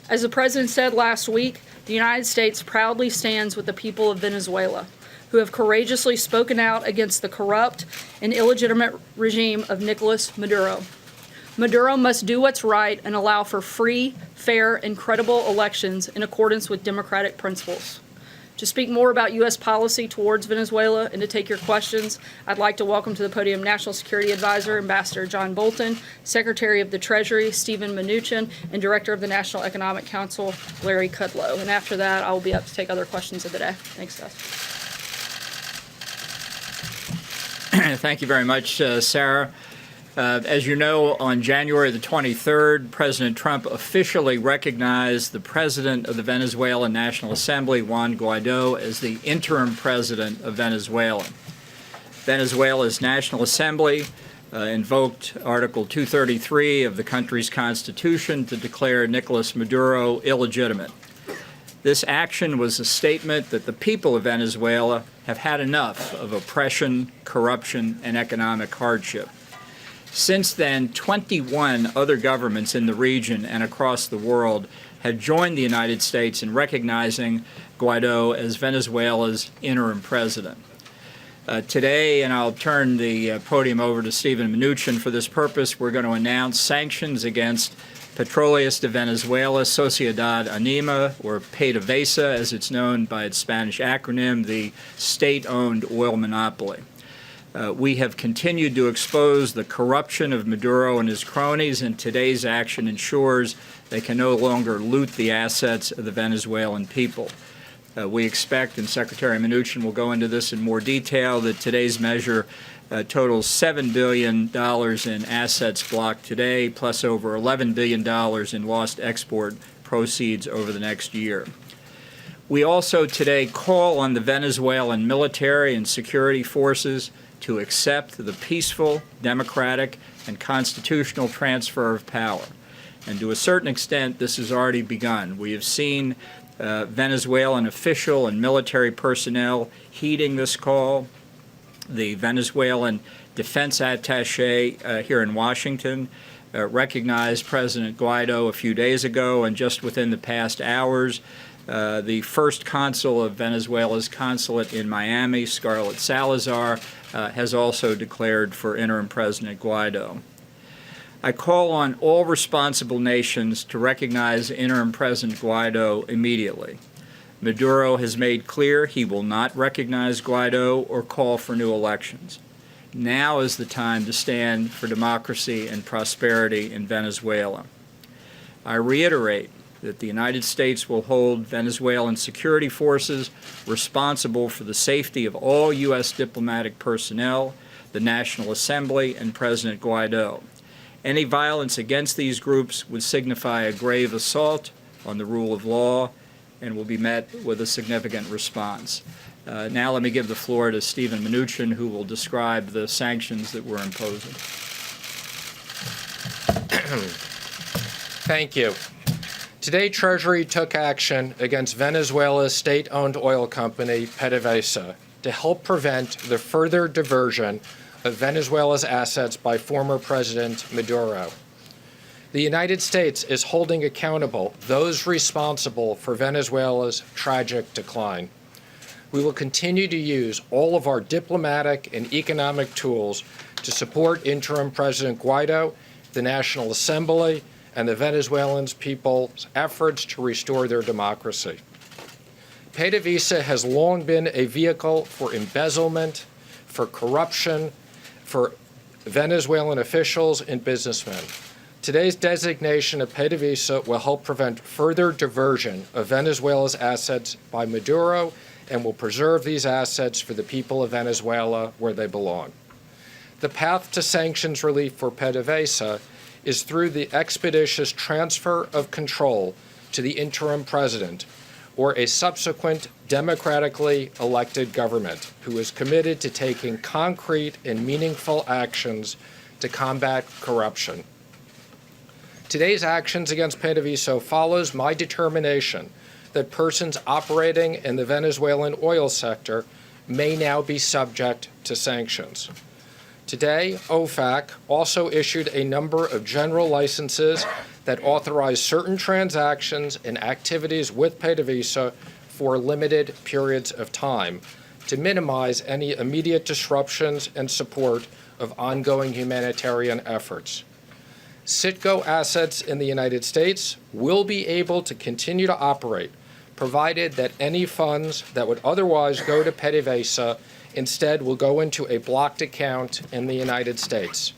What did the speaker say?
As the President said last week, the United States proudly stands with the people of Venezuela, who have courageously spoken out against the corrupt and illegitimate regime of Nicolas Maduro. Maduro must do what's right and allow for free, fair, and credible elections in accordance with democratic principles. To speak more about U.S. policy towards Venezuela and to take your questions, I'd like to welcome to the podium National Security Advisor, Ambassador John Bolton, Secretary of the Treasury, Steven Mnuchin, and Director of the National Economic Council, Larry Kudlow. And after that, I will be up to take other questions of the day. Thanks, guys. Thank you very much, Sarah. As you know, on January the 23rd, President Trump officially recognized the President of the Venezuelan National Assembly, Juan Guaido, as the interim President of Venezuela. Venezuela's National Assembly invoked Article 233 of the country's constitution to declare Nicolas Maduro illegitimate. This action was a statement that the people of Venezuela have had enough of oppression, corruption, and economic hardship. Since then, 21 other governments in the region and across the world have joined the United States in recognizing Guaido as Venezuela's interim president. Today, and I'll turn the podium over to Steven Mnuchin for this purpose, we're going to announce sanctions against Petroleos de Venezuela, Sociedad Anima, or PDVSA, as it's known by its Spanish acronym, the state-owned oil monopoly. We have continued to expose the corruption of Maduro and his cronies, and today's action ensures they can no longer loot the assets of the Venezuelan people. We expect, and Secretary Mnuchin will go into this in more detail, that today's measure totals $7 billion in assets blocked today, plus over $11 billion in lost export proceeds over the next year. We also today call on the Venezuelan military and security forces to accept the peaceful, democratic, and constitutional transfer of power. And to a certain extent, this has already begun. We have seen Venezuelan official and military personnel heeding this call. The Venezuelan defense attaché here in Washington recognized President Guaido a few days ago, and just within the past hours, the first consul of Venezuela's consulate in Miami, Scarlett Salazar, has also declared for interim President Guaido. I call on all responsible nations to recognize interim President Guaido immediately. Maduro has made clear he will not recognize Guaido or call for new elections. Now is the time to stand for democracy and prosperity in Venezuela. I reiterate that the United States will hold Venezuelan security forces responsible for the safety of all U.S. diplomatic personnel, the National Assembly, and President Guaido. Any violence against these groups would signify a grave assault on the rule of law and will be met with a significant response. Now let me give the floor to Steven Mnuchin, who will describe the sanctions that we're imposing. Thank you. Today, Treasury took action against Venezuela's state-owned oil company, PDVSA, to help prevent the further diversion of Venezuela's assets by former President Maduro. The United States is holding accountable those responsible for Venezuela's tragic decline. We will continue to use all of our diplomatic and economic tools to support interim President Guaido, the National Assembly, and the Venezuelan people's efforts to restore their democracy. PDVSA has long been a vehicle for embezzlement, for corruption, for Venezuelan officials and businessmen. Today's designation of PDVSA will help prevent further diversion of Venezuela's assets by Maduro and will preserve these assets for the people of Venezuela where they belong. The path to sanctions relief for PDVSA is through the expeditious transfer of control to the interim president or a subsequent democratically elected government who is committed to taking concrete and meaningful actions to combat corruption. Today's actions against PDVSA follows my determination that persons operating in the Venezuelan oil sector may now be subject to sanctions. Today, OFAC also issued a number of general licenses that authorize certain transactions and activities with PDVSA for limited periods of time to minimize any immediate disruptions and support of ongoing humanitarian efforts. Citgo assets in the United States will be able to continue to operate, provided that any funds that would otherwise go to PDVSA instead will go into a blocked account in the United States.